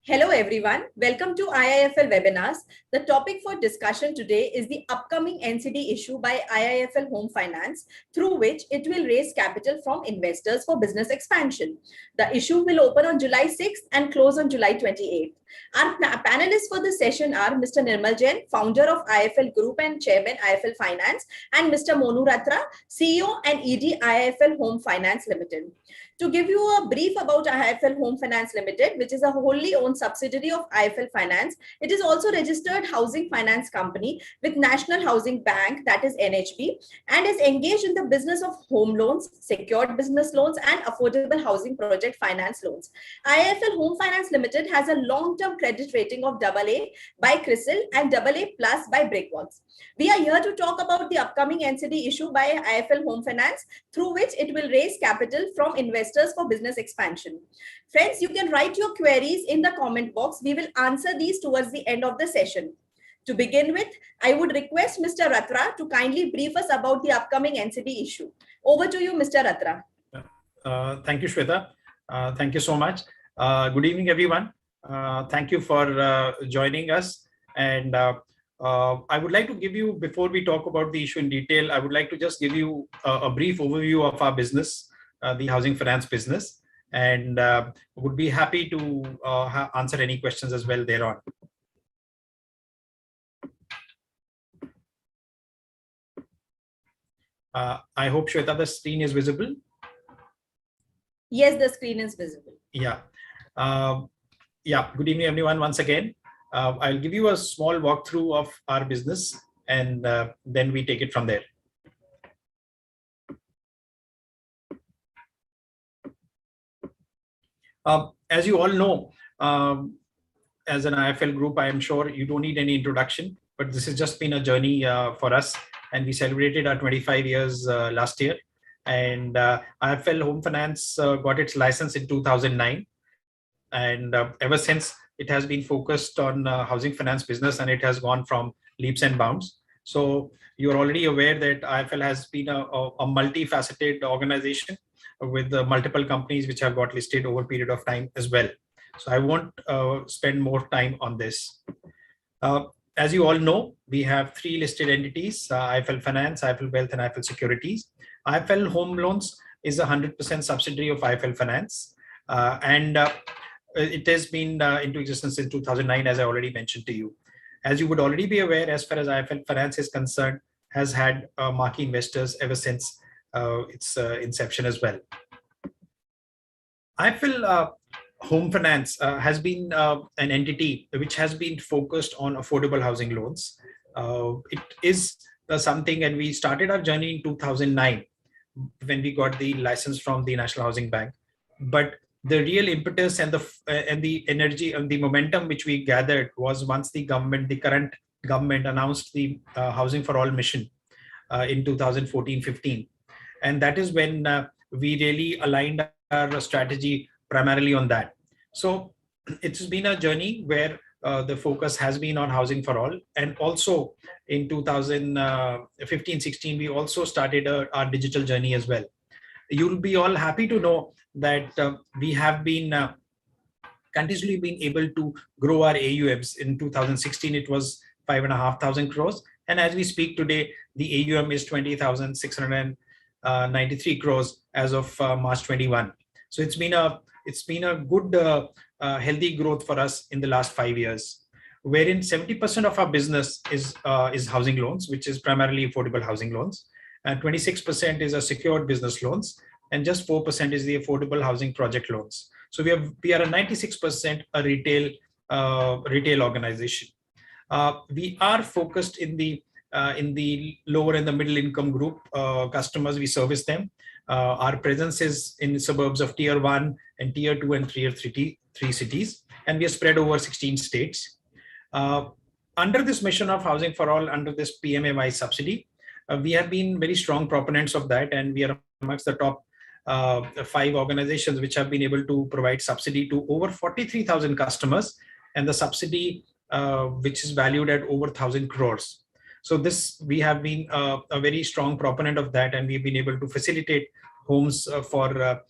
Hello everyone, welcome to IIFL webinars. The topic for discussion today is the upcoming NCD issue by IIFL Home Finance, through which it will raise capital from investors for business expansion. The issue will open on July 6th and close on July 28th. Our panelists for this session are Mr. Nirmal Jain, founder of IIFL Group and Chairman IIFL Finance, and Mr. Monu Ratra, CEO and ED IIFL Home Finance Limited. To give you a brief about IIFL Home Finance Limited, which is a wholly owned subsidiary of IIFL Finance, it is also registered housing finance company with National Housing Bank, that is NHB, and is engaged in the business of home loans, secured business loans, and affordable housing project finance loans. IIFL Home Finance Limited has a long-term credit rating of AA by CRISIL and AA plus by Brickworks. We are here to talk about the upcoming NCD issue by IIFL Home Finance, through which it will raise capital from investors for business expansion. Friends, you can write your queries in the comment box. We will answer these towards the end of the session. To begin with, I would request Mr. Ratra to kindly brief us about the upcoming NCD issue. Over to you, Mr. Ratra. Thank you, Shweta. Thank you so much. Good evening, everyone. Thank you for joining us. And I would like to give you, before we talk about the issue in detail, I would like to just give you a brief overview of our business, the housing finance business, and would be happy to answer any questions as well thereon. I hope, Shweta, the screen is visible. Yes, the screen is visible. Yeah. Good evening, everyone, once again. I'll give you a small walkthrough of our business, and then we take it from there. As you all know, as an IIFL group, I am sure you don't need any introduction, but this has just been a journey for us, and we celebrated our 25 years last year. And IIFL Home Finance got its license in 2009, and ever since it has been focused on housing finance business, and it has gone from leaps and bounds. So you're already aware that IIFL has been a multifaceted organization with multiple companies which have got listed over a period of time as well. So I won't spend more time on this. As you all know, we have three listed entities, IIFL Finance, IIFL Wealth, and IIFL Securities. IIFL Home Loans is a 100% subsidiary of IIFL Finance. It has been into existence since 2009, as I already mentioned to you. As you would already be aware, as far as IIFL Finance is concerned, has had marquee investors ever since its inception as well. IIFL Home Finance has been an entity which has been focused on affordable housing loans. It is something, and we started our journey in 2009 when we got the license from the National Housing Bank. But the real impetus and the energy and the momentum which we gathered was once the current government announced the Housing for All mission in 2014-15. And that is when we really aligned our strategy primarily on that. So it's been a journey where the focus has been on housing for all. And also in 2015-16, we also started our digital journey as well. You'll be all happy to know that we have been continuously been able to grow our AUMs. In 2016, it was 5,500 crores. And as we speak today, the AUM is 20,693 crores as of March 21. So it's been a good, healthy growth for us in the last 5 years, wherein 70% of our business is housing loans, which is primarily affordable housing loans. And 26% is a secured business loans, and just 4% is the affordable housing project loans. So we are a 96% a retail organization. We are focused in the lower and the middle income group customers. We service them. Our presence is in the suburbs of Tier 1 and Tier 2 and Tier 3 cities, and we are spread over 16 states. Under this mission of Housing for All, under this PMAY subsidy, we have been very strong proponents of that, and we are amongst the top 5 organizations which have been able to provide subsidy to over 43,000 customers, and the subsidy which is valued at over 1,000 crores. So we have been a very strong proponent of that, and we've been able to facilitate homes for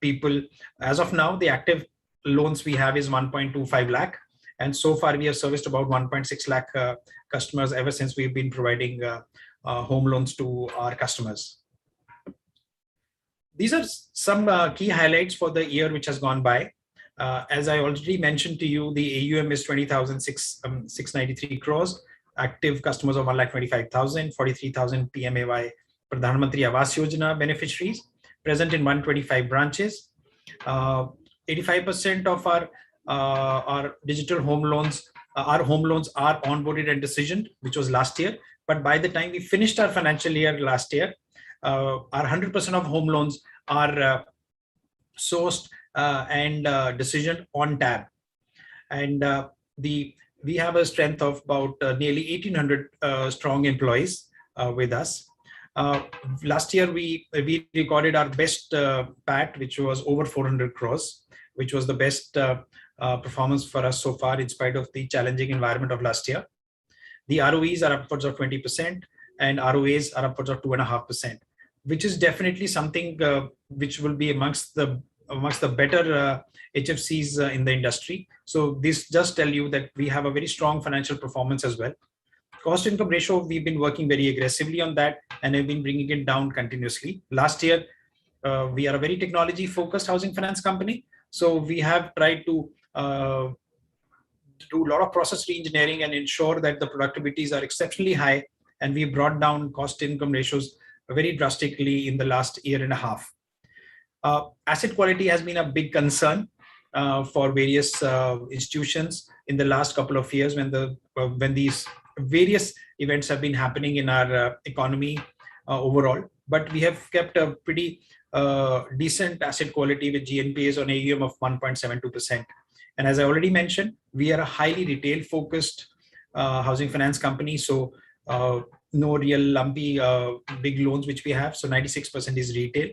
people. As of now, the active loans we have is 1.25 lakh. And so far, we have serviced about 1.6 lakh customers ever since we've been providing home loans to our customers. These are some key highlights for the year which has gone by. As I already mentioned to you, the AUM is 20,693 crores, active customers of 1,25,000, 43,000 PMAY Pradhan Mantri Awas Yojana beneficiaries, present in 125 branches. 85% of our digital home loans, our home loans are onboarded and decisioned, which was last year. But by the time we finished our financial year last year, our 100% of home loans are sourced and decisioned on tab. And we have a strength of about nearly 1,800 strong employees with us. Last year, we recorded our best PAT, which was over 400 crores, which was the best performance for us so far in spite of the challenging environment of last year. The ROEs are upwards of 20% and ROAs are upwards of 2.5%, which is definitely something which will be amongst the better HFCs in the industry. So this just tell you that we have a very strong financial performance as well. Cost income ratio, we've been working very aggressively on that and have been bringing it down continuously. Last year, we are a very technology focused housing finance company. So we have tried to do a lot of process re-engineering and ensure that the productivities are exceptionally high. And we brought down cost income ratios very drastically in the last year and a half. Asset quality has been a big concern for various institutions in the last couple of years when these various events have been happening in our economy overall. But we have kept a pretty decent asset quality with GNPAs on AUM of 1.72%. And as I already mentioned, we are a highly retail focused housing finance company. So no real lumpy big loans which we have. So 96% is retail.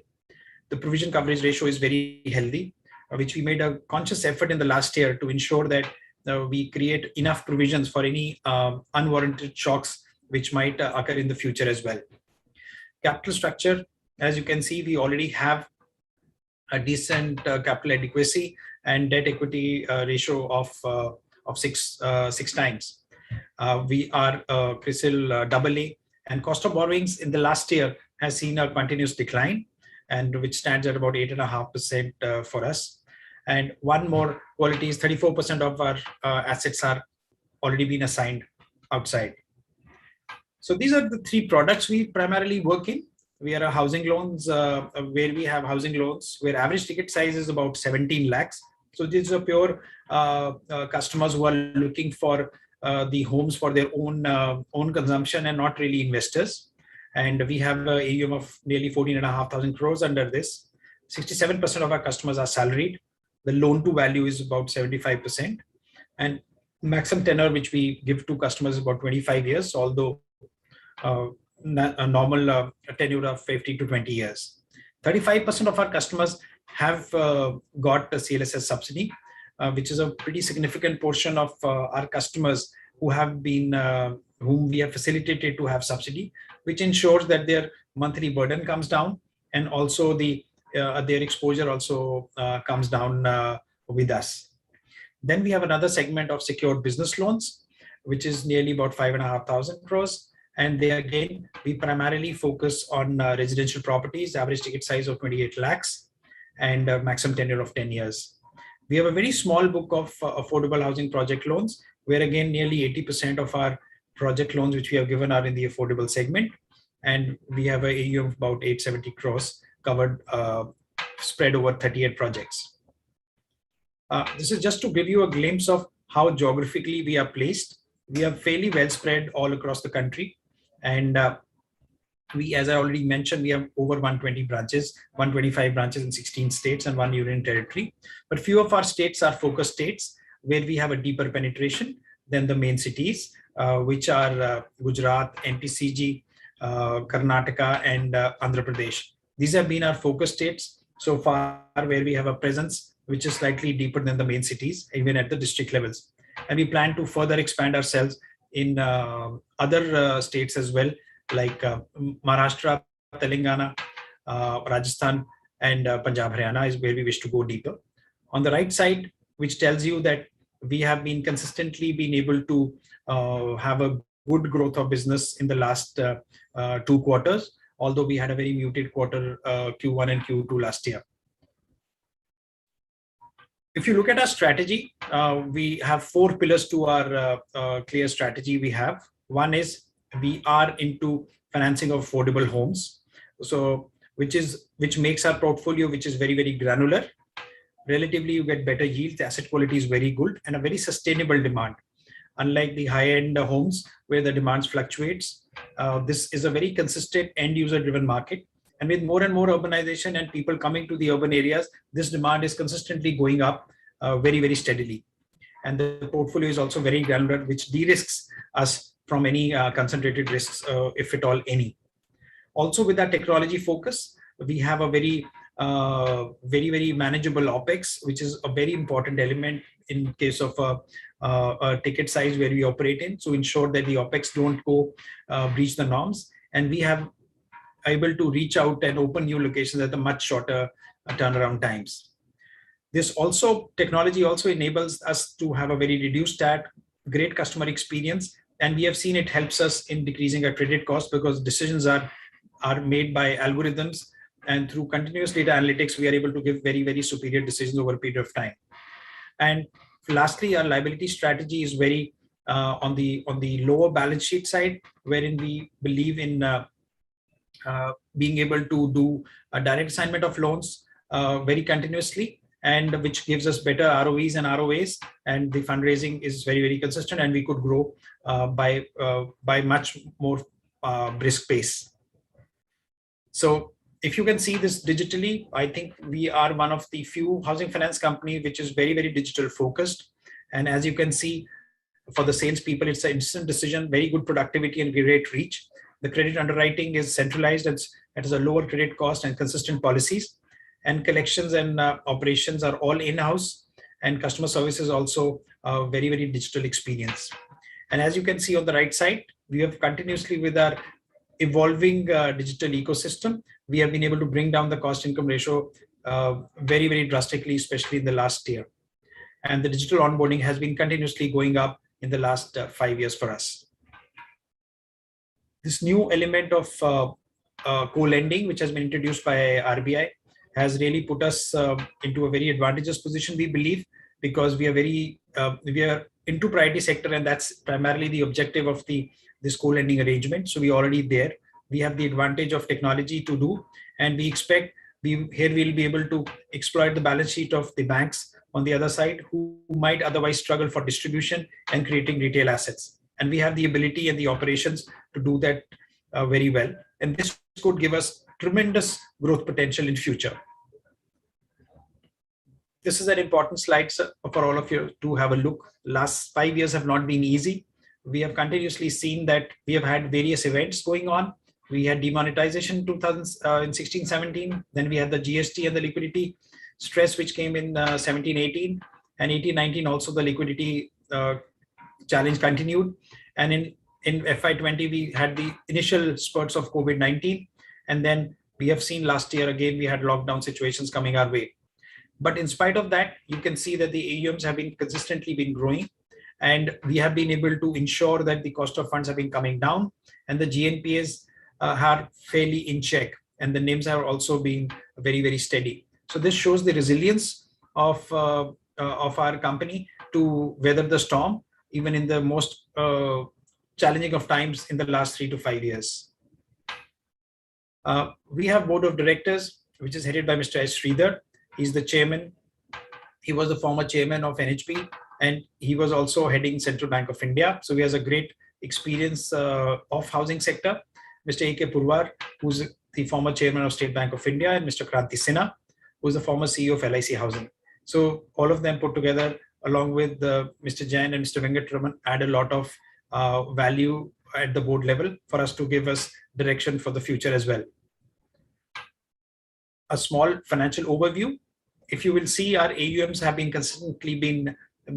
The provision coverage ratio is very healthy, which we made a conscious effort in the last year to ensure that we create enough provisions for any unwarranted shocks which might occur in the future as well. Capital structure, as you can see, we already have a decent capital adequacy and debt equity ratio of six times. We are CRISIL AA, and cost of borrowings in the last year has seen a continuous decline, and which stands at about 8.5% for us. And one more quality is 34% of our assets are already been assigned outside. So these are the three products we primarily work in. We are a housing loans where we have housing loans where average ticket size is about 17 lakhs. So these are pure customers who are looking for the homes for their own consumption and not really investors. And we have an AUM of nearly 14,500 crores under this. 67% of our customers are salaried. The loan to value is about 75%. And maximum tenure which we give to customers is about 25 years, although a normal tenure of 15 to 20 years. 35% of our customers have got a CLSS subsidy, which is a pretty significant portion of our customers who have been whom we have facilitated to have subsidy, which ensures that their monthly burden comes down and also their exposure also comes down with us. Then we have another segment of secured business loans, which is nearly about 5,500 crores. And there again, we primarily focus on residential properties, average ticket size of 28 lakhs and maximum tenure of 10 years. We have a very small book of affordable housing project loans, where again, nearly 80% of our project loans which we have given are in the affordable segment. And we have an AUM of about 870 crores covered, spread over 38 projects. This is just to give you a glimpse of how geographically we are placed. We are fairly well spread all across the country. And we, as I already mentioned, we have over 120 branches, 125 branches in 16 states and 1 union territory. But few of our states are focus states where we have a deeper penetration than the main cities, which are Gujarat, NPCG, Karnataka, and Andhra Pradesh. These have been our focus states so far, where we have a presence which is slightly deeper than the main cities, even at the district levels. And we plan to further expand ourselves in other states as well, like Maharashtra, Telangana, Rajasthan, and Punjab, Haryana is where we wish to go deeper. On the right side, which tells you that we have been consistently been able to have a good growth of business in the last 2 quarters, although we had a very muted quarter Q1 and Q2 last year. If you look at our strategy, we have 4 pillars to our clear strategy we have. One is we are into financing of affordable homes, so which makes our portfolio, which is very, very granular. Relatively, you get better yield, the asset quality is very good, and a very sustainable demand. Unlike the high-end homes where the demands fluctuates, this is a very consistent end-user driven market. And with more and more urbanization and people coming to the urban areas, this demand is consistently going up very, very steadily. And the portfolio is also very granular, which de-risks us from any concentrated risks, if at all any. Also, with our technology focus, we have a very, very manageable OPEX, which is a very important element in case of a ticket size where we operate in. So ensure that the OPEX don't go breach the norms. And we have able to reach out and open new locations at a much shorter turnaround times. This also, technology also enables us to have a very reduced TAT, great customer experience. And we have seen it helps us in decreasing our credit costs because decisions are made by algorithms. And through continuous data analytics, we are able to give very, very superior decisions over a period of time. And lastly, our liability strategy is very on the lower balance sheet side, wherein we believe in being able to do a direct assignment of loans very continuously, and which gives us better ROEs and ROAs, and the fundraising is very, very consistent, and we could grow by much more brisk pace. So if you can see this digitally, I think we are one of the few housing finance company which is very, very digital focused. And as you can see, for the salespeople, it's an instant decision, very good productivity and great reach. The credit underwriting is centralized. It has a lower credit cost and consistent policies. And collections and operations are all in-house. And customer service is also a very, very digital experience. And as you can see on the right side, we have continuously with our evolving digital ecosystem, we have been able to bring down the cost income ratio very, very drastically, especially in the last year. And the digital onboarding has been continuously going up in the last 5 years for us. This new element of co-lending, which has been introduced by RBI, has really put us into a very advantageous position, we believe, because we are into priority sector, and that's primarily the objective of this co-lending arrangement. So we're already there. We have the advantage of technology to do, and we expect we'll be able to exploit the balance sheet of the banks on the other side who might otherwise struggle for distribution and creating retail assets. And we have the ability and the operations to do that very well. And this could give us tremendous growth potential in future. This is an important slide for all of you to have a look. Last 5 years have not been easy. We have continuously seen that we have had various events going on. We had demonetization in 2016-17. Then we had the GST and the liquidity stress, which came in 17-18, and 18-19 also the liquidity challenge continued. And in FY20, we had the initial spurts of COVID-19. And then we have seen last year, again, we had lockdown situations coming our way. But in spite of that, you can see that the AUMs have been consistently been growing. And we have been able to ensure that the cost of funds have been coming down, and the GNPAs are fairly in check, and the NIMs are also being very, very steady. So this shows the resilience of our company to weather the storm, even in the most challenging of times in the last 3 to 5 years. We have board of directors, which is headed by Mr. S. Sridhar. He's the chairman. He was the former chairman of NHP, and he was also heading Central Bank of India. So he has a great experience of housing sector. Mr. A.K. Purwar, who's the former chairman of State Bank of India, and Mr. Kranti Sinha, who's the former CEO of LIC Housing. So all of them put together, along with Mr. Jain and Mr. Venkatraman, add a lot of value at the board level for us to give us direction for the future as well. A small financial overview. If you will see, our AUMs have been consistently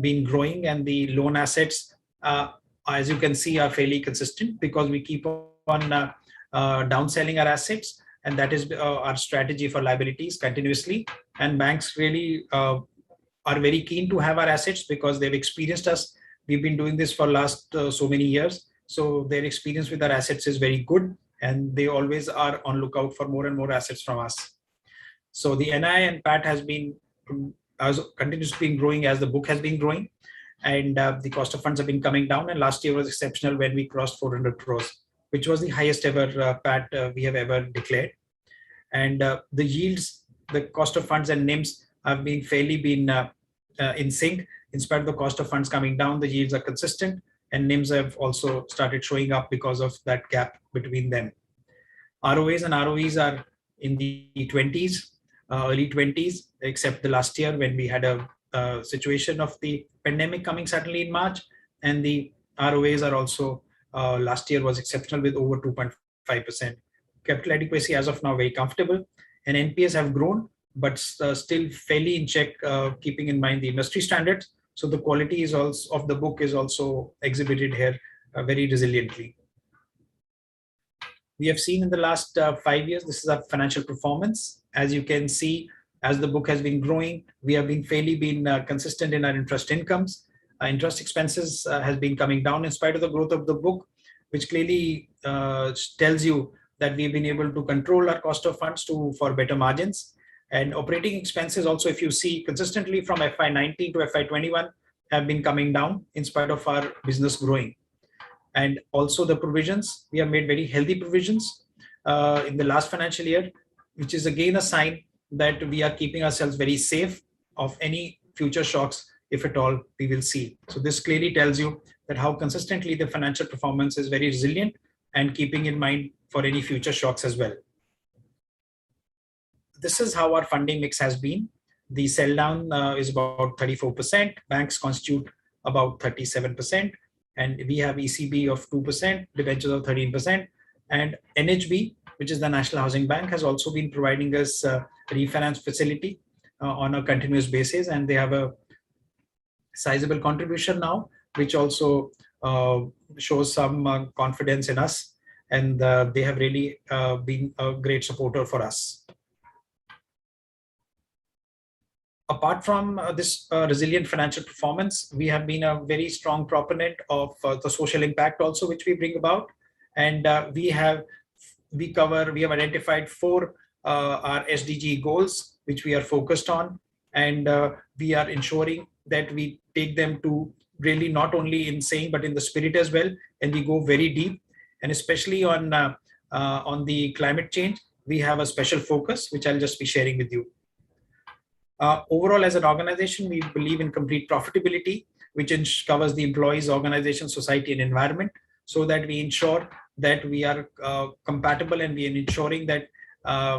been growing, and the loan assets, as you can see, are fairly consistent because we keep on downselling our assets, and that is our strategy for liabilities continuously. And banks really are very keen to have our assets because they've experienced us. We've been doing this for last so many years. So their experience with our assets is very good, and they always are on lookout for more and more assets from us. So the NI and PAT has been continuously been growing as the book has been growing, and the cost of funds have been coming down. And last year was exceptional when we crossed 400 crores, which was the highest ever PAT we have ever declared. And the yields, the cost of funds and NIMs have been fairly in sync. In spite of the cost of funds coming down, the yields are consistent, and NIMs have also started showing up because of that gap between them. ROAs and ROEs are in the 20s, early 20s, except the last year when we had a situation of the pandemic coming suddenly in March, and the ROAs are also last year was exceptional with over 2.5%. Capital adequacy as of now very comfortable, and NPS have grown, but still fairly in check, keeping in mind the industry standards. So the quality is also of the book is also exhibited here very resiliently. We have seen in the last 5 years, this is our financial performance. As you can see, as the book has been growing, we have been fairly consistent in our interest incomes. Interest expenses has been coming down in spite of the growth of the book, which clearly tells you that we've been able to control our cost of funds for better margins. And operating expenses also, if you see consistently from FY19 to FY21, have been coming down in spite of our business growing. And also the provisions, we have made very healthy provisions in the last financial year, which is again a sign that we are keeping ourselves very safe of any future shocks, if at all we will see. So this clearly tells you that how consistently the financial performance is very resilient and keeping in mind for any future shocks as well. This is how our funding mix has been. The sell down is about 34%, banks constitute about 37%, and we have ECB of 2%, debentures of 13%, and NHB, which is the National Housing Bank, has also been providing us a refinance facility on a continuous basis, and they have a sizable contribution now, which also shows some confidence in us, and they have really been a great supporter for us. Apart from this resilient financial performance, we have been a very strong proponent of the social impact also, which we bring about. And we have identified 4 our SDG goals, which we are focused on. And we are ensuring that we take them to really not only in saying, but in the spirit as well. And we go very deep. And especially on the climate change, we have a special focus, which I'll just be sharing with you. Overall, as an organization, we believe in complete profitability, which covers the employees, organization, society, and environment, so that we ensure that we are compatible, and we are ensuring that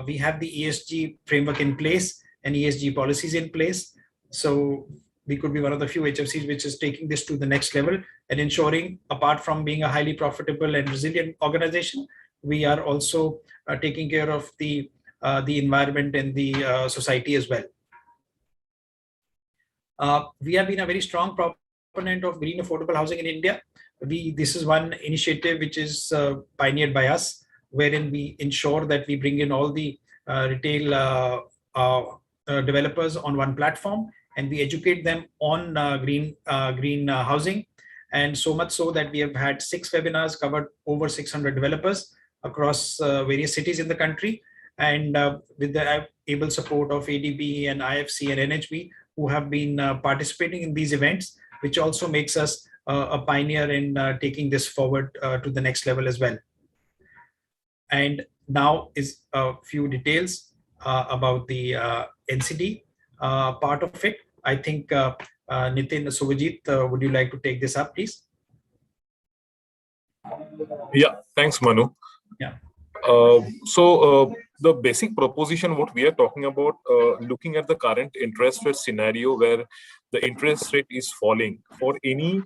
we have the ESG framework in place and ESG policies in place. So we could be one of the few HFCs which is taking this to the next level and ensuring, apart from being a highly profitable and resilient organization, we are also taking care of the environment and the society as well. We have been a very strong proponent of green affordable housing in India. This is one initiative which is pioneered by us, wherein we ensure that we bring in all the retail developers on one platform, and we educate them on green housing. And so much so that we have had 6 webinars, covered over 600 developers across various cities in the country. And with the able support of ADB and IFC and NHB, who have been participating in these events, which also makes us a pioneer in taking this forward to the next level as well. And now is a few details about the NCD part of it. I think Nitin, Subhajit, would you like to take this up, please? Yeah, thanks, Manu. Yeah. So the basic proposition, what we are talking about, looking at the current interest rate scenario where the interest rate is falling for any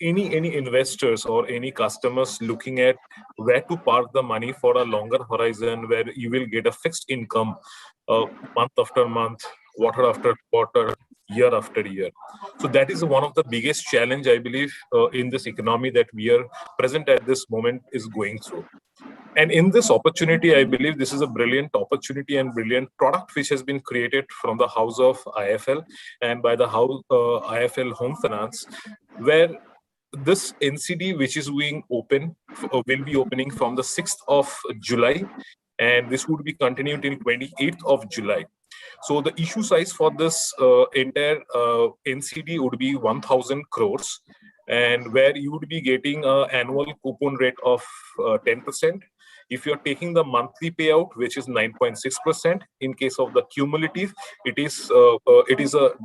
investors or any customers looking at where to park the money for a longer horizon, where you will get a fixed income month after month, quarter after quarter, year after year. So that is one of the biggest challenge, I believe, in this economy that we are present at this moment is going through. And in this opportunity, I believe this is a brilliant opportunity and brilliant product which has been created from the house of IIFL and by the house IIFL Home Finance, where this NCD, which is being open, will be opening from the 6th of July, and this would be continued till 28th of July. So the issue size for this entire NCD would be 1,000 crores, and where you would be getting an annual coupon rate of 10%. If you're taking the monthly payout, which is 9.6%, in case of the cumulative, it is a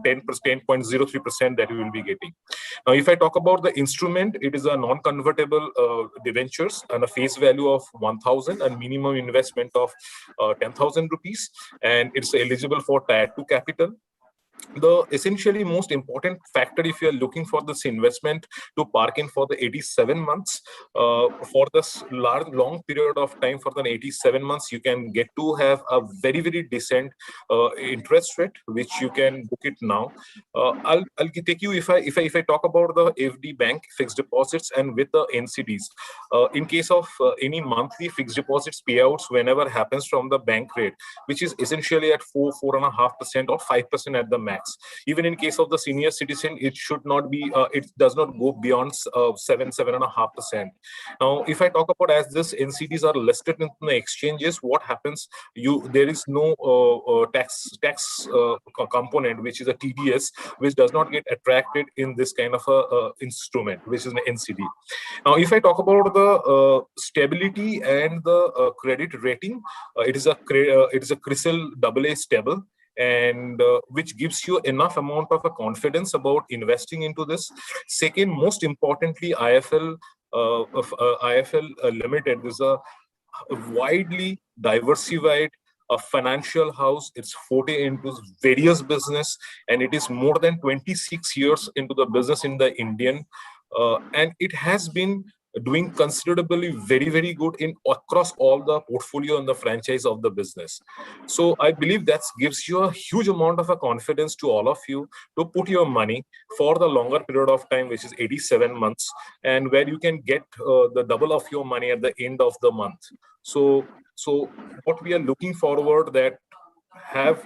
10.03% that you will be getting. Now, if I talk about the instrument, it is a non-convertible debentures and a face value of 1,000 and minimum investment of 10,000 rupees, and it's eligible for Tier 2 capital. The essentially most important factor, if you are looking for this investment to park in for the 87 months, for this long period of time, for the 87 months, you can get to have a very, very decent interest rate, which you can book it now. I'll take you, if I talk about the FD bank fixed deposits and with the NCDs, in case of any monthly fixed deposits payouts, whenever happens from the bank rate, which is essentially at 4.5% or 5% at the max. Even in case of the senior citizen, it should not be, it does not go beyond 7.5%. Now, if I talk about as this NCDs are listed in the exchanges, what happens? There is no tax component, which is a TDS, which does not get attracted in this kind of a instrument, which is an NCD. Now, if I talk about the stability and the credit rating, it is a CRISIL AA stable, and which gives you enough amount of a confidence about investing into this. Second, most importantly, IIFL Limited is a widely diversified financial house. It's forte into various business, and it is more than 26 years into the business in the Indian, and it has been doing considerably very, very good in across all the portfolio and the franchise of the business. So I believe that gives you a huge amount of a confidence to all of you to put your money for the longer period of time, which is 87 months, and where you can get the double of your money at the end of the month. So what we are looking forward that have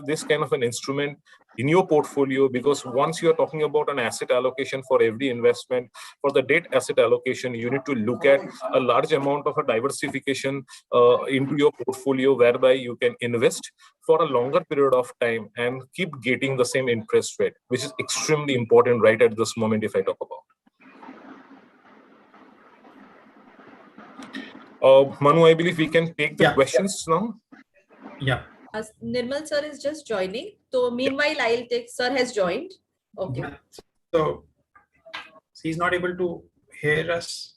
this kind of an instrument in your portfolio, because once you are talking about an asset allocation for every investment, for the debt asset allocation, you need to look at a large amount of a diversification into your portfolio, whereby you can invest for a longer period of time and keep getting the same interest rate, which is extremely important right at this moment, if I talk about. Manu, I believe we can take the questions now. Yeah. Nirmal sir is just joining. So meanwhile, I'll take, sir has joined. Okay. Yeah. So he's not able to hear us.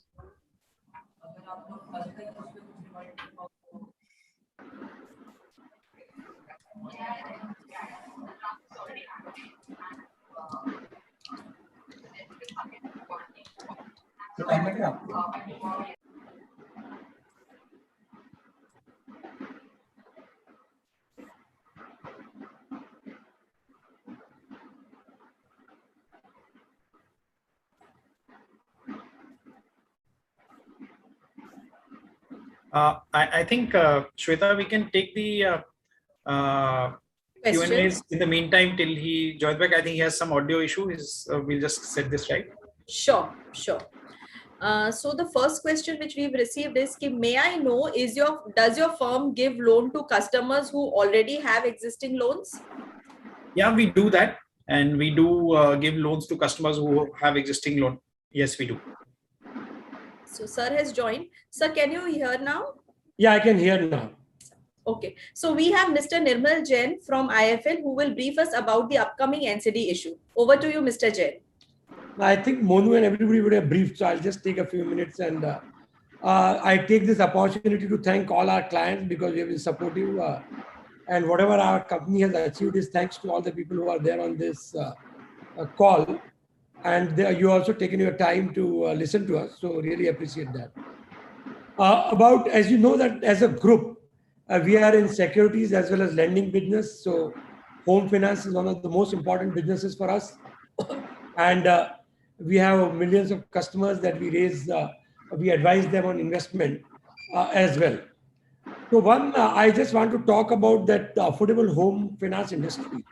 I think, Shweta, we can take the Q&As in the meantime till he joins back. I think he has some audio issue. We'll just set this right. Sure. So the first question which we've received is, may I know, does your firm give loan to customers who already have existing loans? Yeah, we do that, and we do give loans to customers who have existing loan. Yes, we do. So sir has joined. Sir, can you hear now? Yeah, I can hear now. Okay. So we have Mr. Nirmal Jain from IIFL who will brief us about the upcoming NCD issue. Over to you, Mr. Jain. I think Monu and everybody would have briefed, so I'll just take a few minutes, and I take this opportunity to thank all our clients because we have been supportive, and whatever our company has achieved is thanks to all the people who are there on this call. And you also taken your time to listen to us, so really appreciate that. As you know that as a group, we are in securities as well as lending business. So home finance is one of the most important businesses for us. And we have millions of customers that we raise, we advise them on investment. as well. So one, I just want to talk about that the affordable home finance industry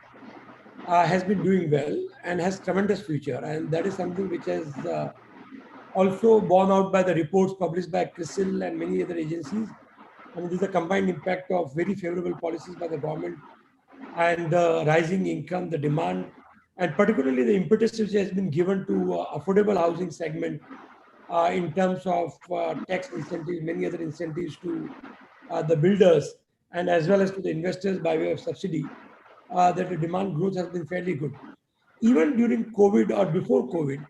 has been doing well and has tremendous future. And that is something which has also borne out by the reports published by CRISIL and many other agencies. I mean, this is a combined impact of very favorable policies by the government and the rising income, the demand, and particularly the impetus which has been given to affordable housing segment in terms of tax incentives, many other incentives to the builders and as well as to the investors by way of subsidy, that the demand growth has been fairly good. Even during COVID or before COVID,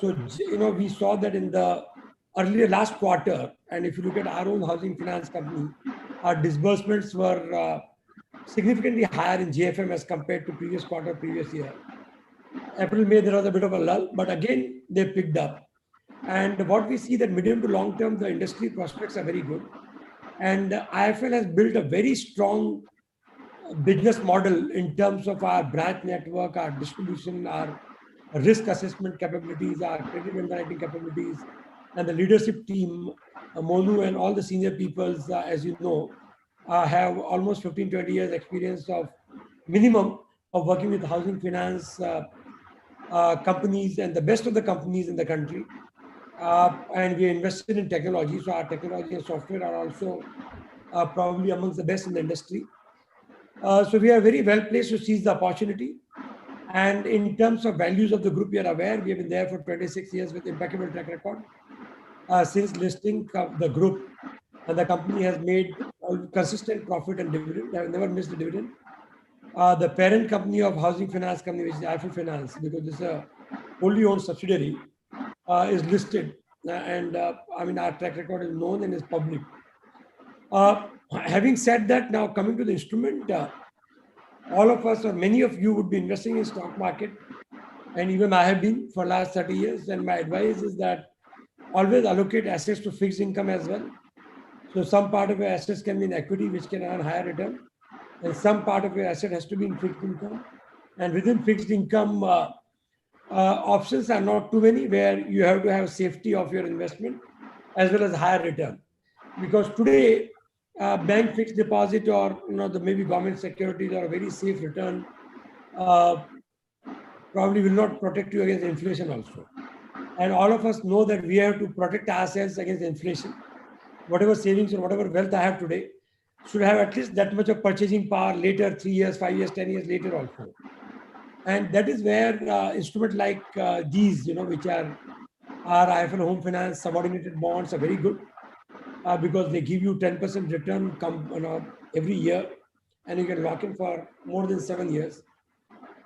so we saw that in the earlier last quarter, and if you look at our own housing finance company, our disbursements were significantly higher in JFM as compared to previous quarter, previous year. April, May, there was a bit of a lull, but again, they picked up. And what we see that medium to long term, the industry prospects are very good. And IIFL has built a very strong business model in terms of our branch network, our distribution, our risk assessment capabilities, our credit underwriting capabilities, and the leadership team, Monu and all the senior peoples, as you know, have almost 15, 20 years experience of minimum of working with housing finance companies and the best of the companies in the country. And we invested in technology. So our technology and software are also probably amongst the best in the industry. So we are very well placed to seize the opportunity. And in terms of values of the group, we are aware we have been there for 26 years with impeccable track record. Since listing the group, and the company has made consistent profit and dividend. They have never missed a dividend. The parent company of housing finance company, which is IIFL Finance, because this is a wholly owned subsidiary, is listed. And I mean, our track record is known and is public. Having said that, now coming to the instrument, all of us or many of you would be investing in stock market, and even I have been for last 30 years. And my advice is that always allocate assets to fixed income as well. So some part of your assets can be in equity, which can earn higher return, and some part of your asset has to be in fixed income. And within fixed income, options are not too many, where you have to have safety of your investment as well as higher return. Because today, bank fixed deposit or the maybe government securities are a very safe return, probably will not protect you against inflation also. And all of us know that we have to protect ourselves against inflation. Whatever savings or whatever wealth I have today should have at least that much of purchasing power later, 3 years, 5 years, 10 years later also. And that is where instruments like these, which are our IIFL Home Finance subordinated bonds, are very good because they give you 10% return every year, and you can lock in for more than 7 years.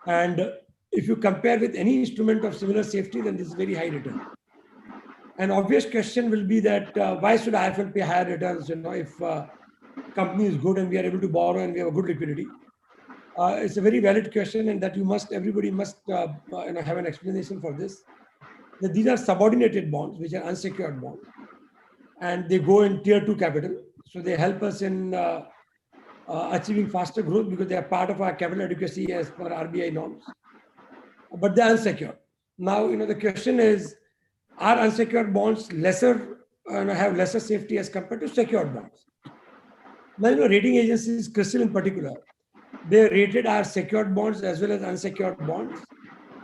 And if you compare with any instrument of similar safety, then this is very high return. An obvious question will be that why should IIFL pay higher returns? If company is good and we are able to borrow and we have a good liquidity. It's a very valid question, and that everybody must have an explanation for this. That these are subordinated bonds, which are unsecured bonds, and they go in tier 2 capital. So they help us in achieving faster growth because they are part of our capital adequacy as per RBI norms. But they are unsecured. Now, the question is, are unsecured bonds have lesser safety as compared to secured bonds? Now, rating agencies, CRISIL in particular, they rated our secured bonds as well as unsecured bonds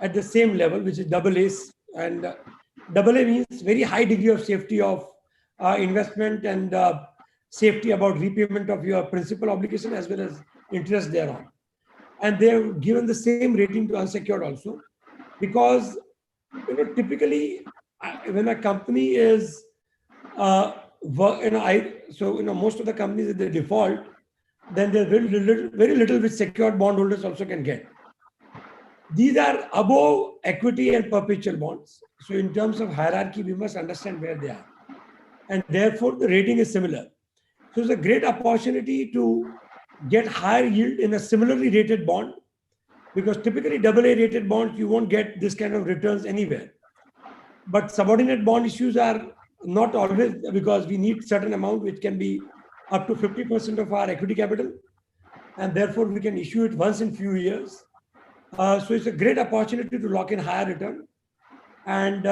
at the same level, which is AA. And AA means very high degree of safety of investment and safety about repayment of your principal obligation as well as interest thereon. And they have given the same rating to unsecured also, because typically when a company is most of the companies, if they default, then there's very little which secured bondholders also can get. These are above equity and perpetual bonds. So in terms of hierarchy, we must understand where they are. And therefore, the rating is similar. So it's a great opportunity to get higher yield in a similarly rated bond, because typically AA rated bonds, you won't get this kind of returns anywhere. But subordinate bond issues are not always, because we need certain amount which can be up to 50% of our equity capital, and therefore we can issue it once in few years. So it's a great opportunity to lock in higher return. And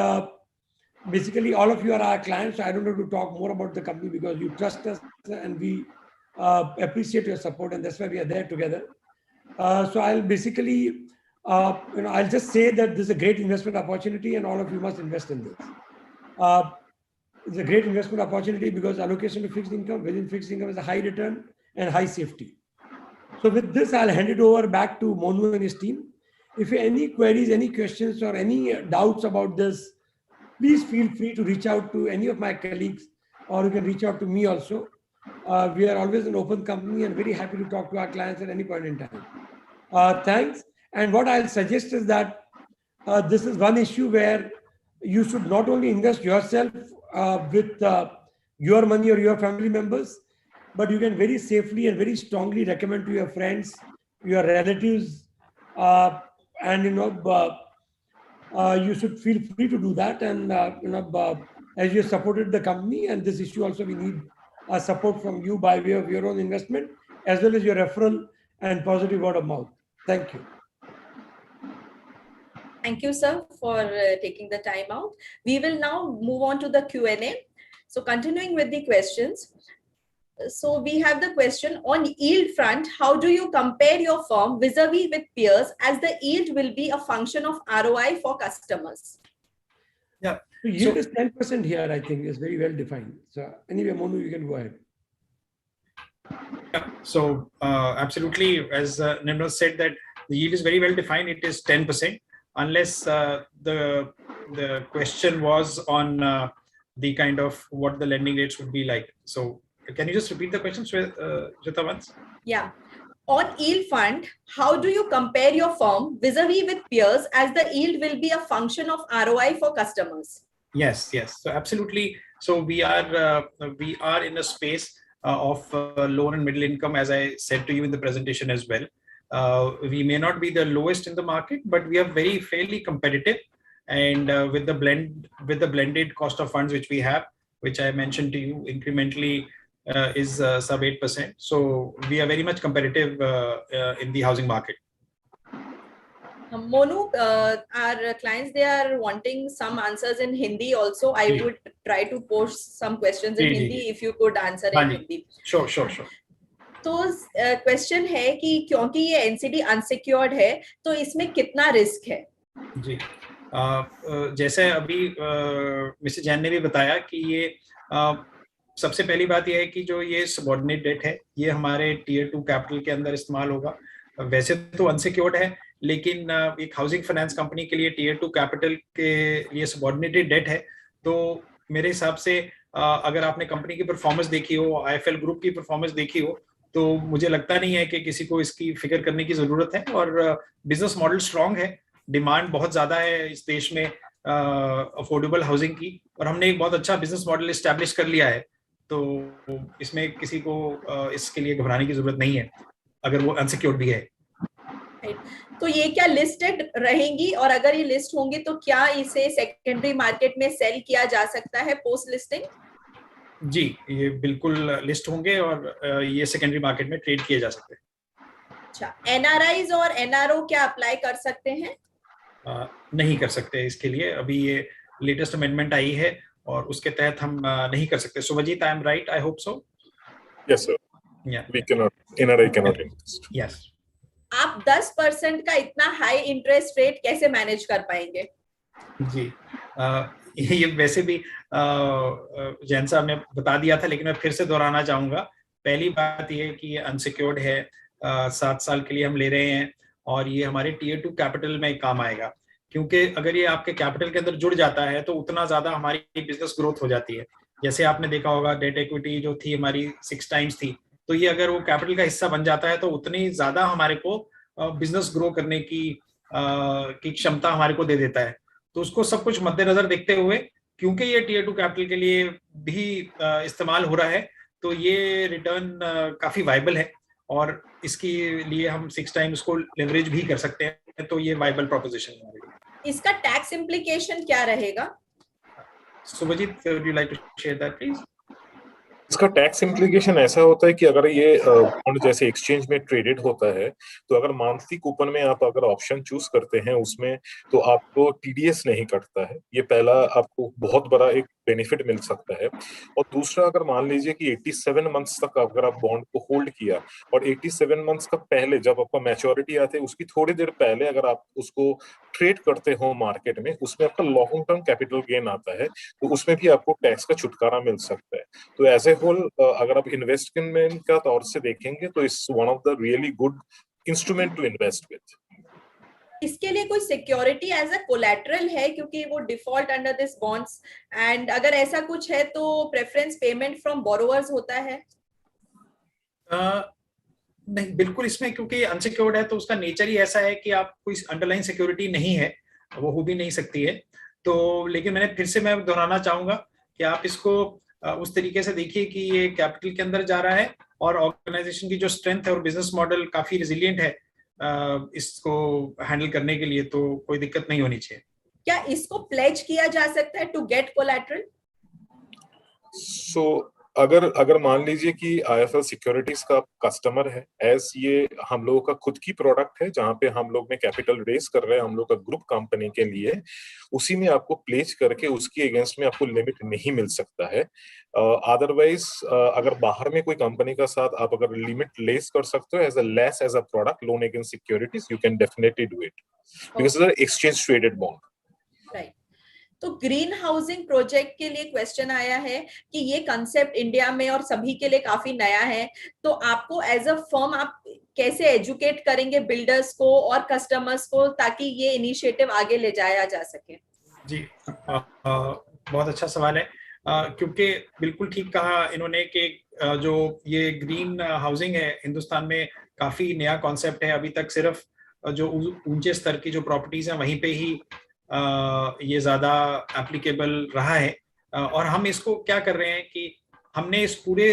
basically all of you are our clients, so I don't have to talk more about the company because you trust us and we appreciate your support, and that's why we are there together. So I'll basically, I'll just say that this is a great investment opportunity and all of you must invest in this. It's a great investment opportunity because allocation to fixed income within fixed income is a high return and high safety. So with this, I'll hand it over back to Monu and his team. If you have any queries, any questions, or any doubts about this, please feel free to reach out to any of my colleagues, or you can reach out to me also. We are always an open company and very happy to talk to our clients at any point in time. Thanks. And what I'll suggest is that this is one issue where you should not only invest yourself with your money or your family members, but you can very safely and very strongly recommend to your friends, your relatives, and you should feel free to do that. And as you supported the company and this issue also, we need support from you by way of your own investment as well as your referral and positive word of mouth. Thank you. Thank you, sir, for taking the time out. We will now move on to the Q&A. So continuing with the questions. So we have the question on yield front. How do you compare your firm vis-a-vis with peers, as the yield will be a function of ROI for customers? Yeah. So yield is 10% here, I think, is very well defined. So anyway, Monu, you can go ahead. Yeah. So absolutely, as Nimrod said, that the yield is very well defined. It is 10%, unless the question was on the kind of what the lending rates would be like. So can you just repeat the question, Shweta, once? Yeah. On yield fund, how do you compare your firm vis-a-vis with peers, as the yield will be a function of ROI for customers? Yes. So absolutely. So we are in a space of low and middle income, as I said to you in the presentation as well. We may not be the lowest in the market, but we are fairly competitive. And with the blended cost of funds which we have, which I mentioned to you incrementally, is sub 8%. So we are very much competitive in the housing market. Monu, our clients, they are wanting some answers in Hindi also. I would try to post some questions in Hindi if you could answer in Hindi. Sure. तो question है कि क्योंकि ये NCD unsecured है तो इसमें कितना risk है? जी, जैसे अभी मिस्टर जैन ने भी बताया कि ये सबसे पहली बात यह है कि जो ये सबऑर्डिनेट डेट है, ये हमारे टीयर 2 कैपिटल के अंदर इस्तेमाल होगा. वैसे तो अनसिक्योर्ड है, लेकिन एक हाउसिंग फाइनेंस कंपनी के लिए टीयर 2 कैपिटल के लिए सबऑर्डिनेटेड डेट है. तो मेरे हिसाब से अगर आपने कंपनी की परफॉर्मेंस देखी हो, आईएफएल ग्रुप की परफॉर्मेंस देखी हो, तो मुझे लगता नहीं है कि किसी को इसकी फिक्र करने की जरूरत है. और बिजनेस मॉडल स्ट्रांग है, डिमांड बहुत ज्यादा है इस देश में अफोर्डेबल हाउसिंग की, और हमने एक बहुत अच्छा बिजनेस मॉडल एस्टैब्लिश कर लिया है. तो इसमें किसी को इसके लिए घबराने की जरूरत नहीं है, अगर वो अनसिक्योर्ड भी है. तो ये क्या लिस्टेड रहेंगी, और अगर ये लिस्ट होंगे तो क्या इसे सेकेंडरी मार्केट में सेल किया जा सकता है पोस्ट लिस्टिंग? जी, ये बिल्कुल लिस्ट होंगे और ये सेकेंडरी मार्केट में ट्रेड किए जा सकते हैं. अच्छा, एनआरआईज और एनआरओ क्या अप्लाई कर सकते हैं? नहीं कर सकते इसके लिए. अभी ये लेटेस्ट अमेंडमेंट आई है और उसके तहत हम नहीं कर सकते. Subhajit, I am right? I hope so. Yes sir. We can not, NRI can not invest. Yes. आप 10% का इतना हाई इंटरेस्ट रेट कैसे मैनेज कर पाएंगे? जी, ये वैसे भी जैन साहब ने बता दिया था, लेकिन मैं फिर से दोहराना चाहूंगा. पहली बात ये कि अनसिक्योर्ड है, 7 साल के लिए हम ले रहे हैं, और ये हमारे टीयर 2 कैपिटल में काम आएगा. क्योंकि अगर ये आपके कैपिटल के अंदर जुड़ जाता है तो उतना ज्यादा हमारी बिजनेस ग्रोथ हो जाती है. जैसे आपने देखा होगा, डेट इक्विटी जो थी हमारी 6 टाइम्स थी, तो ये अगर वो कैपिटल का हिस्सा बन जाता है तो उतनी ज्यादा हमारे को बिजनेस ग्रो करने की क्षमता हमारे को दे देता है. तो उसको सब कुछ मद्देनजर देखते हुए, क्योंकि ये टीयर 2 कैपिटल के लिए भी इस्तेमाल हो रहा है, तो ये रिटर्न काफी वाइबल है, और इसके लिए हम 6 टाइम्स को लेवरेज भी कर सकते हैं. तो ये वाइबल प्रोपोजिशन है. इसका टैक्स इम्प्लीकेशन क्या रहेगा? Subhajit, would you like to share that, please? इसका टैक्स इम्प्लीकेशन ऐसा होता है कि अगर ये बॉन्ड जैसे एक्सचेंज में ट्रेडेड होता है, तो अगर मंथली कूपन में आप अगर ऑप्शन चूज करते हैं उसमें, तो आपको टीडीएस नहीं कटता है। ये पहला आपको बहुत बड़ा एक बेनिफिट मिल सकता है। और दूसरा, अगर मान लीजिए कि 87 मंथ्स तक अगर आप बॉन्ड को होल्ड किया, और 87 मंथ्स का पहले जब आपका मैच्योरिटी आते है उसकी थोड़ी देर पहले अगर आप उसको ट्रेड करते हो मार्केट में, उसमें आपका लॉन्ग टर्म कैपिटल गेन आता है, तो उसमें भी आपको टैक्स का छुटकारा मिल सकता है। तो एज ए होल अगर आप इन्वेस्टमेंट का तौर से देखेंगे तो it's one of the really good instrument to invest with. इसके लिए कोई सिक्योरिटी एज अ कोलैटरल है, क्योंकि वो default under this bonds, and अगर ऐसा कुछ है तो प्रेफरेंस पेमेंट फ्रॉम बोरोवर्स होता है? नहीं, बिल्कुल इसमें क्योंकि अनसिक्योर्ड है तो उसका नेचर ही ऐसा है कि आप कोई अंडरलाइन सिक्योरिटी नहीं है, वो हो भी नहीं सकती है। तो लेकिन मैं दोहराना चाहूंगा कि आप इसको उस तरीके से देखिए कि ये कैपिटल के अंदर जा रहा है और ऑर्गेनाइजेशन की जो स्ट्रेंथ है और बिजनेस मॉडल काफी रिजिलियंट है इसको हैंडल करने के लिए, तो कोई दिक्कत नहीं होनी चाहिए। क्या इसको प्लेज किया जा सकता है टू गेट कोलैटरल? सो अगर मान लीजिए कि आईएफएल सिक्योरिटीज का कस्टमर है, एज ये हम लोगों का खुद की प्रोडक्ट है जहां पे हम लोग ने कैपिटल रेस कर रहे हैं हम लोग का ग्रुप कंपनी के लिए, उसी में आपको प्लेज करके उसके अगेंस्ट में आपको लिमिट नहीं मिल सकता है। अदरवाइज अगर बाहर में कोई कंपनी का साथ आप अगर लिमिट लेस कर सकते हो as a product loan against securities, you can definitely do it because it's an exchange traded bond. Right. तो ग्रीन हाउसिंग प्रोजेक्ट के लिए क्वेश्चन आया है कि ये कंसेप्ट इंडिया में और सभी के लिए काफी नया है, तो आपको एज अ फर्म आप कैसे एजुकेट करेंगे बिल्डर्स को और कस्टमर्स को ताकि ये इनिशिएटिव आगे ले जाया जा सके? जी, बहुत अच्छा सवाल है, क्योंकि बिल्कुल ठीक कहा इन्होंने कि जो ये ग्रीन हाउसिंग है हिंदुस्तान में काफी नया कॉन्सेप्ट है। अभी तक सिर्फ जो ऊंचे स्तर की जो प्रॉपर्टीज हैं वहीं पे ही ये ज्यादा एप्लीकेबल रहा है। और हम इसको क्या कर रहे हैं कि हमने इस पूरे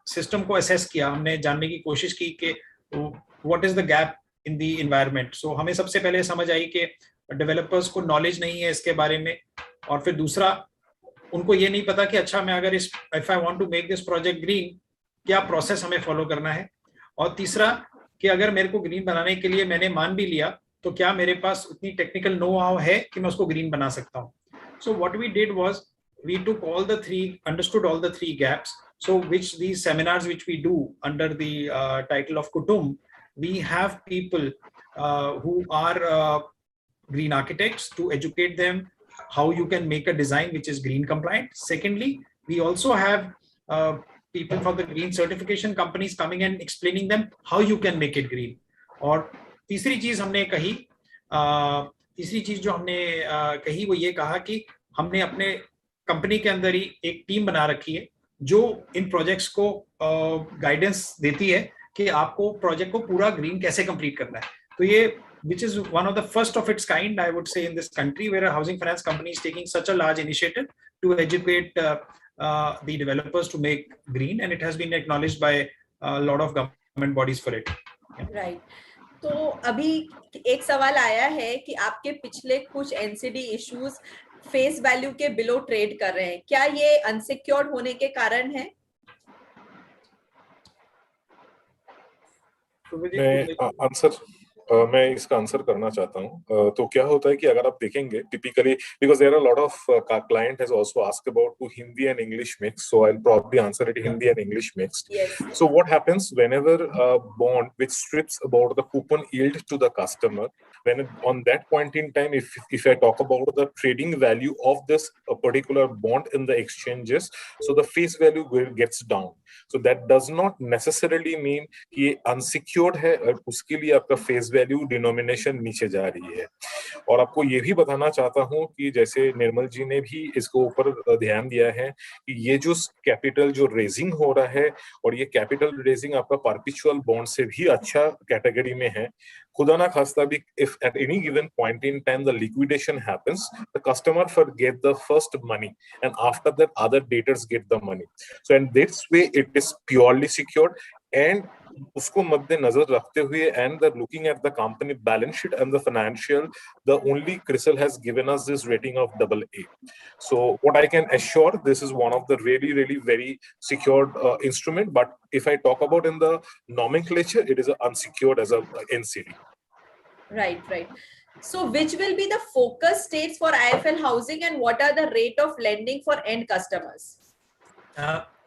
सिस्टम को असेस किया, हमने जानने की कोशिश की कि what is the gap in the environment. सो हमें सबसे पहले समझ आई कि डेवलपर्स को नॉलेज नहीं है इसके बारे में, और फिर दूसरा उनको ये नहीं पता कि अच्छा मैं अगर if I want to make this project green, क्या प्रोसेस हमें फॉलो करना है। और तीसरा कि अगर मेरे को ग्रीन बनाने के लिए मैंने मान भी लिया तो क्या मेरे पास उतनी टेक्निकल नो हाउ है कि मैं उसको ग्रीन बना सकता हूँ। So what we did was we took understood all the three gaps. So which these seminars which we do under the title of Kutum, we have people who are green architects to educate them how you can make a design which is green compliant. Secondly, we also have people from the green certification companies coming and explaining them how you can make it green. और तीसरी चीज जो हमने कही वो ये कहा कि हमने अपने कंपनी के अंदर ही एक टीम बना रखी है जो इन प्रोजेक्ट्स को गाइडेंस देती है कि आपको प्रोजेक्ट को पूरा ग्रीन कैसे कंप्लीट करना है। तो ये which is one of the first of its kind, I would say, in this country, where a housing finance company is taking such a large initiative to educate the developers to make green, and it has been acknowledged by a lot of government bodies for it. Yeah. Right. तो अभी एक सवाल आया है कि आपके पिछले कुछ एनसीडी इश्यूज फेस वैल्यू के बिलो ट्रेड कर रहे हैं, क्या ये अनसिक्योर्ड होने के कारण है? मैं इसका आंसर करना चाहता हूँ। तो क्या होता है कि अगर आप देखेंगे typically, because there are lot of client has also asked about to Hindi and English mix, so I will probably answer it Hindi and English mixed. Yes. So what happens whenever a bond which strips about the coupon yield to the customer, when on that point in time, if I talk about the trading value of this particular bond in the exchanges, so the face value gets down. So that does not necessarily mean कि unsecured है और उसके लिए आपका face value denomination नीचे जा रही है। और आपको ये भी बताना चाहता हूँ कि जैसे निर्मल जी ने भी इसको ऊपर ध्यान दिया है कि ये जो कैपिटल जो रेजिंग हो रहा है, और ये कैपिटल रेजिंग आपका परपेचुअल बॉन्ड से भी अच्छा कैटेगरी में है। खुदा ना खास्ता भी if at any given point in time the liquidation happens, the customer get the first money and after that other debtors get the money. So in this way it is purely secured, and उसको मद्देनजर रखते हुए, and they're looking at the company balance sheet and the financial, the only CRISIL has given us this rating of AA. So what I can assure, this is one of the really very secured instrument. But if I talk about in the nomenclature, it is unsecured as a NCD. Right. So which will be the focus states for IIFL Housing, and what are the rate of lending for end customers?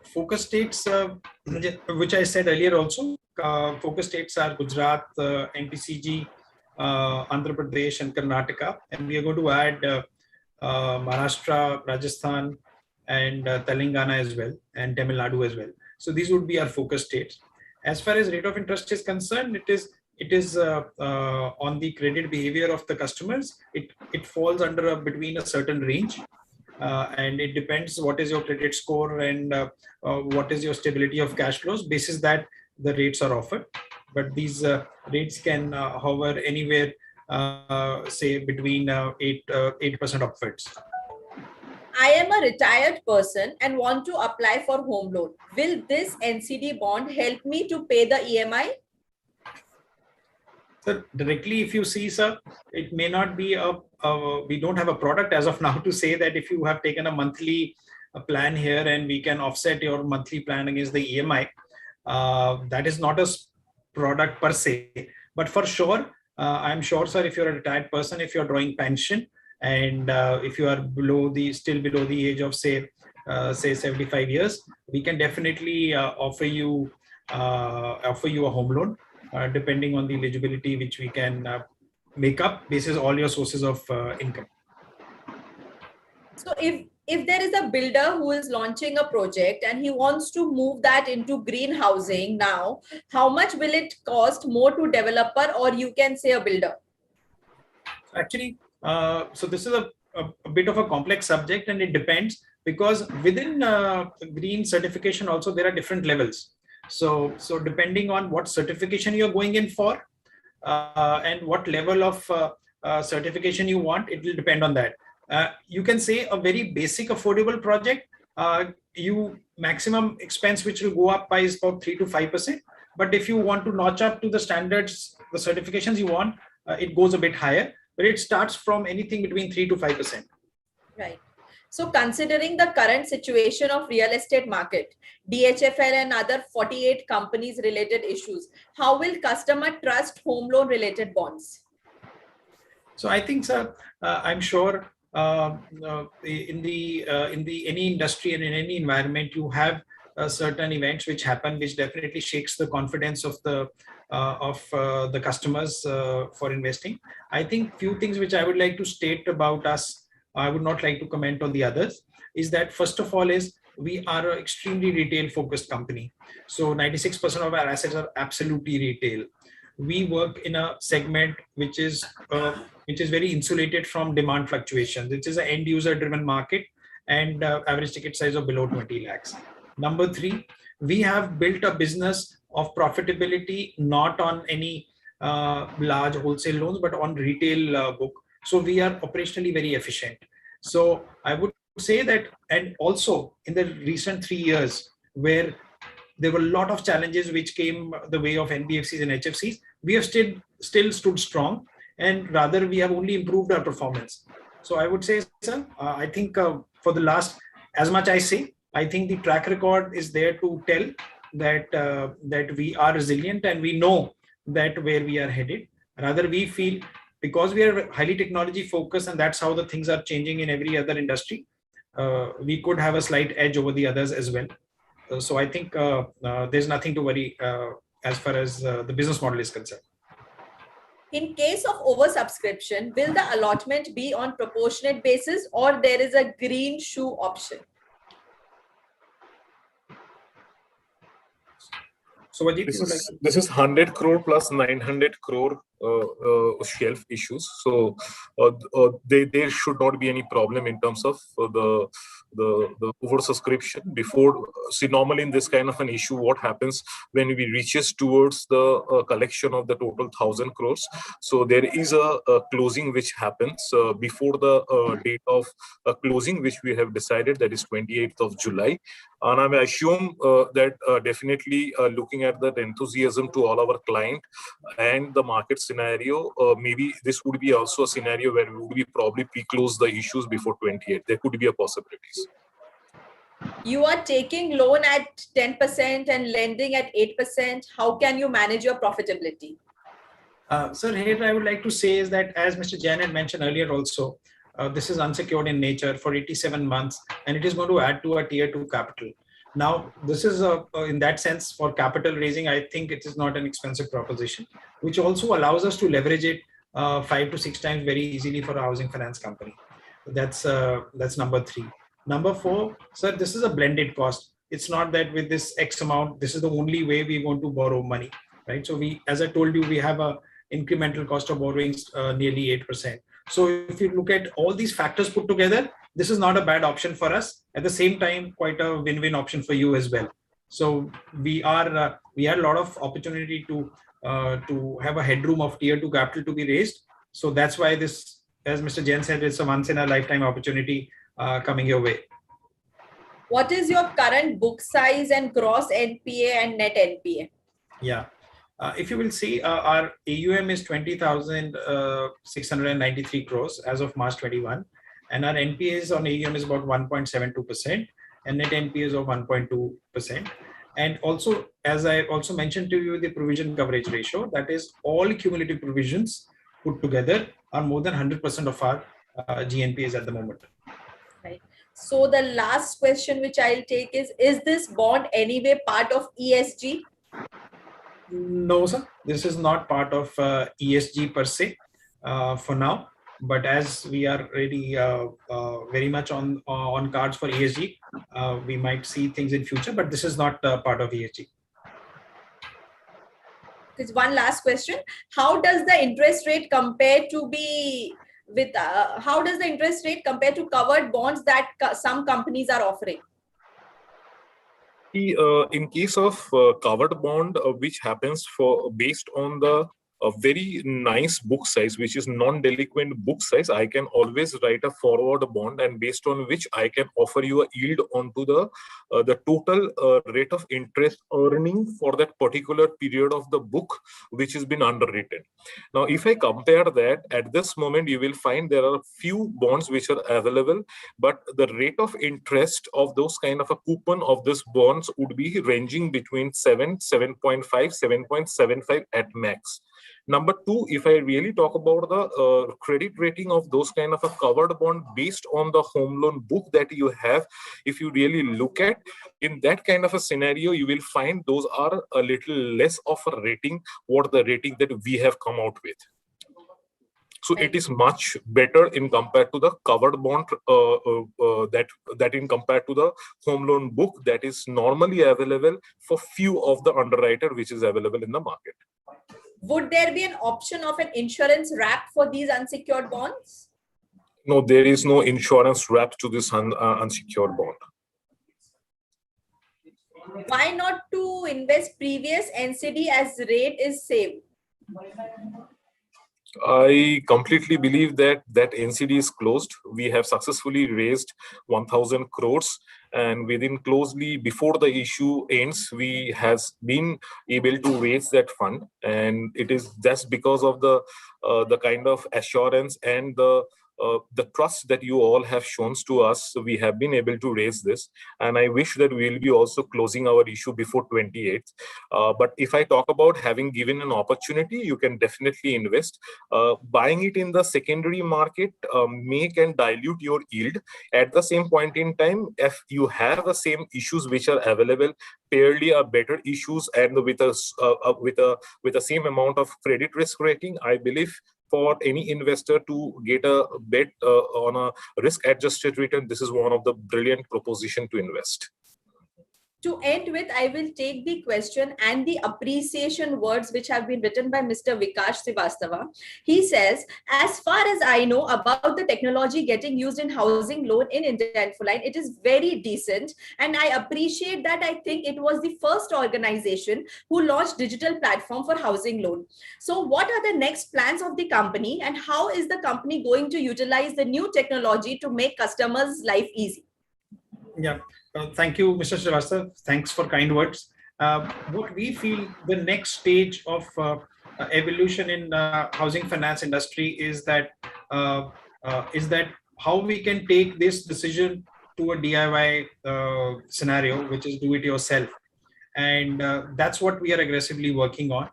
Focus states, which I said earlier also, focus states are Gujarat, NPCG, Andhra Pradesh and Karnataka. And we are going to add Maharashtra, Rajasthan and Telangana as well, and Tamil Nadu as well. So these would be our focus states. As far as rate of interest is concerned, it is on the credit behavior of the customers. It falls under between a certain range, and it depends what is your credit score and what is your stability of cash flows. Basis that the rates are offered, but these rates can hover anywhere, say between 8% upwards. I am a retired person and want to apply for home loan. Will this NCD bond help me to pay the EMI? Sir, directly, if you see, sir, it may not be we don't have a product as of now to say that if you have taken a monthly plan here and we can offset your monthly plan against the EMI, that is not a product per se. But for sure, I'm sure, sir, if you're a retired person, if you're drawing pension, and if you are still below the age of say 75 years, we can definitely offer you a home loan, depending on the eligibility which we can make up basis all your sources of income. So if there is a builder who is launching a project and he wants to move that into green housing now, how much will it cost more to developer, or you can say a builder? Actually, so this is a bit of a complex subject, and it depends, because within green certification also there are different levels. So depending on what certification you're going in for and what level of certification you want, it will depend on that. You can say a very basic affordable project, you maximum expense which will go up by is about 3 to 5%. But if you want to notch up to the standards, the certifications you want, it goes a bit higher, but it starts from anything between 3 to 5%. Right. So considering the current situation of real estate market, DHFL and other 48 companies related issues, how will customer trust home loan related bonds? So I think, sir, I'm sure in any industry and in any environment, you have certain events which happen, which definitely shakes the confidence of the customers for investing. I think few things which I would like to state about us, I would not like to comment on the others, is that first of all is we are an extremely retail focused company. So 96% of our assets are absolutely retail. We work in a segment which is very insulated from demand fluctuations. It is an end user driven market, and average ticket size of below 20 lakhs. Number three, we have built a business of profitability, not on any large wholesale loans, but on retail book. So we are operationally very efficient. So I would say that, and also in the recent 3 years where there were a lot of challenges which came the way of NBFCs and HFCs, we have still stood strong, and rather we have only improved our performance. So I would say, sir, I think for the last, as much I say, I think the track record is there to tell that we are resilient and we know that where we are headed. Rather, we feel, because we are highly technology focused, and that's how the things are changing in every other industry, we could have a slight edge over the others as well. So I think there's nothing to worry as far as the business model is concerned. In case of oversubscription, will the allotment be on proportionate basis, or there is a green shoe option? So Wajid, this is 100 crore plus 900 crore shelf issues. So there should not be any problem in terms of the oversubscription before. See, normally in this kind of an issue, what happens when we reaches towards the collection of the total 1,000 crores? So there is a closing which happens before the date of closing, which we have decided, that is 28th of July. And I assume that definitely looking at that enthusiasm to all our client and the market scenario, maybe this would be also a scenario where we would be probably pre-close the issues before 28th. There could be a possibilities. You are taking loan at 10% and lending at 8%. How can you manage your profitability? Sir, here I would like to say is that, as Mr. Jain had mentioned earlier also, this is unsecured in nature for 87 months, and it is going to add to our tier 2 capital. Now, this is in that sense for capital raising, I think it is not an expensive proposition, which also allows us to leverage it 5 to 6 times very easily for a housing finance company. That's number 3. Number 4, sir, this is a blended cost. It's not that with this X amount, this is the only way we want to borrow money, right? So we, as I told you, we have a incremental cost of borrowings nearly 8%. So if you look at all these factors put together, this is not a bad option for us. At the same time, quite a win-win option for you as well. So we are a lot of opportunity to have a headroom of tier 2 capital to be raised. So that's why this, as Mr. Jain said, it's a once in a lifetime opportunity coming your way. What is your current book size and gross NPA and net NPA? Yeah. If you will see, our AUM is 20,693 crores as of March 21, and our NPAs on AUM is about 1.72%, and net NPAs of 1.2%. And also, as I also mentioned to you, the provision coverage ratio, that is all cumulative provisions put together, are more than 100% of our GNPAs at the moment. Right. So the last question which I'll take is this bond anyway part of ESG? No, sir. This is not part of ESG per se for now. But as we are really very much on cards for ESG, we might see things in future. But this is not part of ESG. There's one last question. How does the interest rate compare to how does the interest rate compare to covered bonds that some companies are offering? In case of covered bond, which happens based on the very nice book size, which is non-delinquent book size, I can always write a forward bond, and based on which I can offer you a yield onto the total rate of interest earning for that particular period of the book, which has been underwritten. Now, if I compare that, at this moment, you will find there are few bonds which are available, but the rate of interest of those kind of a coupon of this bonds would be ranging between 7.5, 7.75 at max. Number 2, if I really talk about the credit rating of those kind of a covered bond based on the home loan book that you have, if you really look at in that kind of a scenario, you will find those are a little less of a rating, what the rating that we have come out with. So it is much better in compared to the covered bond that in compared to the home loan book that is normally available for few of the underwriter which is available in the market. Would there be an option of an insurance wrap for these unsecured bonds? No, there is no insurance wrap to this unsecured bond. Why not to invest previous NCD as rate is same? I completely believe that NCD is closed. We have successfully raised 1,000 crores, and within closely before the issue ends, we has been able to raise that fund, and it is just because of the kind of assurance and the trust that you all have shown to us. So we have been able to raise this, and I wish that we will be also closing our issue before 28th. But if I talk about having given an opportunity, you can definitely invest. Buying it in the secondary market may can dilute your yield. At the same point in time, if you have the same issues which are available, fairly are better issues, and with the same amount of credit risk rating, I believe for any investor to get a bet on a risk-adjusted return, this is one of the brilliant proposition to invest. To end with, I will take the question and the appreciation words which have been written by Mr. Vikash Srivastava. He says, as far as I know about the technology getting used in housing loan in India Infoline, it is very decent. And I appreciate that. I think it was the first organization who launched digital platform for housing loan. So what are the next plans of the company, and how is the company going to utilize the new technology to make customers' life easy? Yeah. Thank you, Mr. Srivastava. Thanks for kind words. What we feel the next stage of evolution in housing finance industry is that how we can take this decision to a DIY scenario, which is do it yourself, and that's what we are aggressively working on.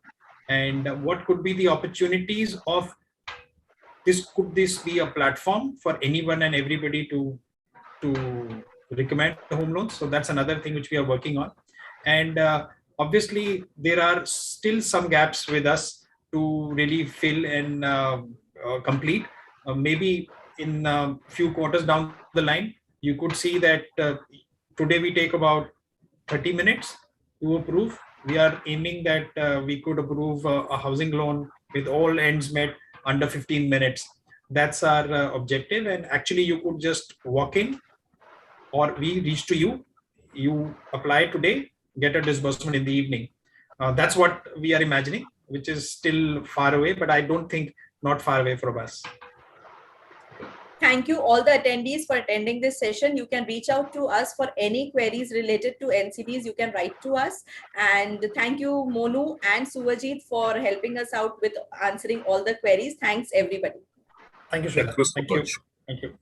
And what could be the opportunities of this? Could this be a platform for anyone and everybody to recommend home loans? So that's another thing which we are working on. And obviously there are still some gaps with us to really fill and complete. Maybe in a few quarters down the line, you could see that today we take about 30 minutes to approve. We are aiming that we could approve a housing loan with all ends met under 15 minutes. That's our objective. And actually you could just walk in, or we reach to you, you apply today, get a disbursement in the evening. That's what we are imagining, which is still far away, but I don't think not far away from us. Thank you all the attendees for attending this session. You can reach out to us for any queries related to NCDs. You can write to us. And thank you, Monu and Suvajit, for helping us out with answering all the queries. Thanks, everybody. Thank you, Shweta. Thank you so much. Thank you.